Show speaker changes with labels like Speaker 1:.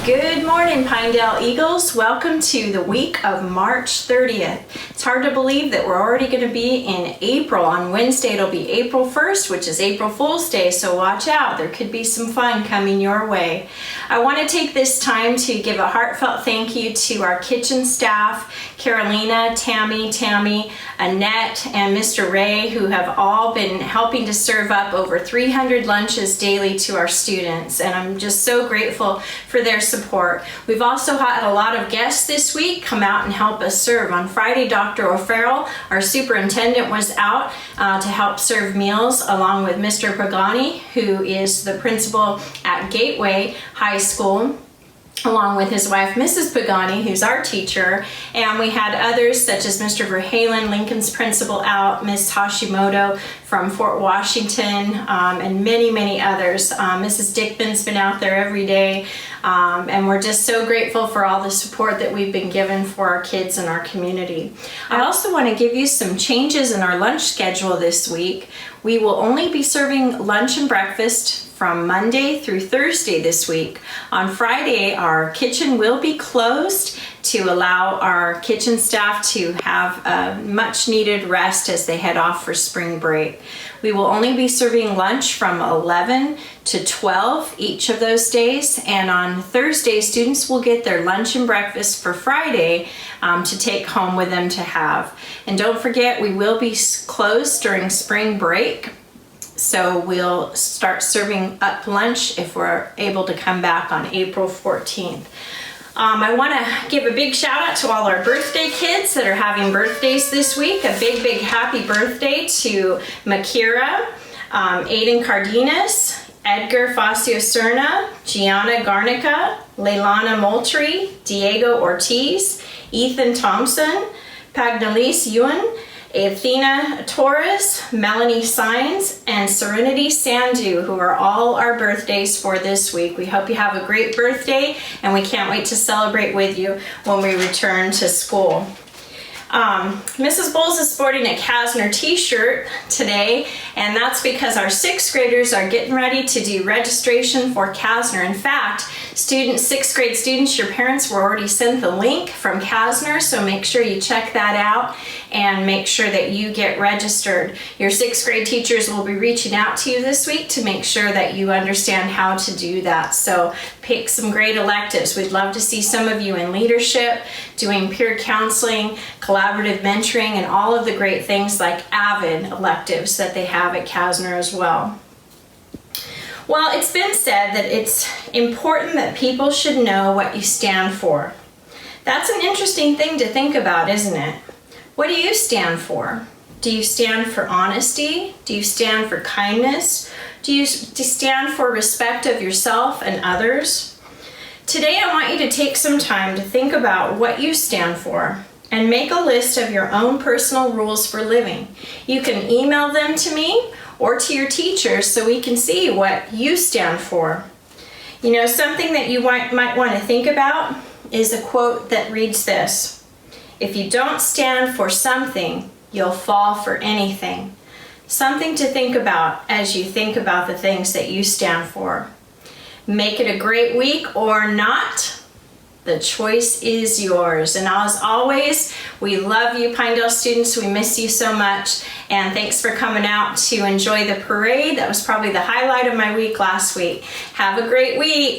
Speaker 1: Good morning, Pinedale Eagles. Welcome to the week of March 30th. It's hard to believe that we're already going to be in April. On Wednesday, it'll be April 1st, which is April Fool's Day, so watch out. There could be some fun coming your way. I want to take this time to give a heartfelt thank you to our kitchen staff, Carolina, Tammy, Annette, and Mr. Ray, who have all been helping to serve up over 300 lunches daily to our students, and I'm just so grateful for their support. We've also had a lot of guests this week come out and help us serve. On Friday, Dr. O'Farrell, our superintendent, was out to help serve meals along with Mr. Pagani, who is the principal at Gateway High School, along with his wife, Mrs. Pagani, who's our teacher. And we had others such as Mr. Verhalen, Lincoln's principal, out, Ms. Hashimoto from Fort Washington, and many others. Mrs. Dickman's been out there every day, and we're just so grateful for all the support that we've been given for our kids and our community. I also want to give you some changes in our lunch schedule this week. We will only be serving lunch and breakfast from Monday through Thursday this week. On Friday, our kitchen will be closed to allow our kitchen staff to have a much needed rest as they head off for spring break. We will only be serving lunch from 11 to 12 each of those days, and on Thursday, students will get their lunch and breakfast for Friday to take home with them to have. And don't forget, we will be closed during spring break, so we'll start serving up lunch if we're able to come back on April 14th. I want to give a big shout out to all our birthday kids that are having birthdays this week. A big happy birthday to Makira, Aiden Cardenas, Edgar Facio Serna, Gianna Garnica, Leilana Moultrie, Diego Ortiz, Ethan Thompson, Pagnalise Ewan, Athena Torres, Melanie Sines, and Serenity Sandu, who are all our birthdays for this week. We hope you have a great birthday, and we can't wait to celebrate with you when we return to school. Mrs. Bolls is sporting a Kasner t-shirt today, and that's because our 6th graders are getting ready to do registration for Kasner. In fact, 6th grade students, your parents were already sent the link from Kasner, so make sure you check that out and make sure that you get registered. Your 6th grade teachers will be reaching out to you this week to make sure that you understand how to do that. So pick some great electives. We'd love to see some of you in leadership, doing peer counseling, collaborative mentoring, and all of the great things like AVID electives that they have at Kasner as well. Well, it's been said that it's important that people should know what you stand for. That's an interesting thing to think about, isn't it? What do you stand for? Do you stand for honesty? Do you stand for kindness? Do you stand for respect of yourself and others? Today, I want you to take some time to think about what you stand for and make a list of your own personal rules for living. You can email them to me or to your teachers so we can see what you stand for. You know, something that you might want to think about is a quote that reads this: "If you don't stand for something, you'll fall for anything." Something to think about as you think about the things that you stand for. Make it a great week or not. The choice is yours. And as always, we love you, Pinedale students. We miss you so much. And thanks for coming out to enjoy the parade. That was probably the highlight of my week last week. Have a great week.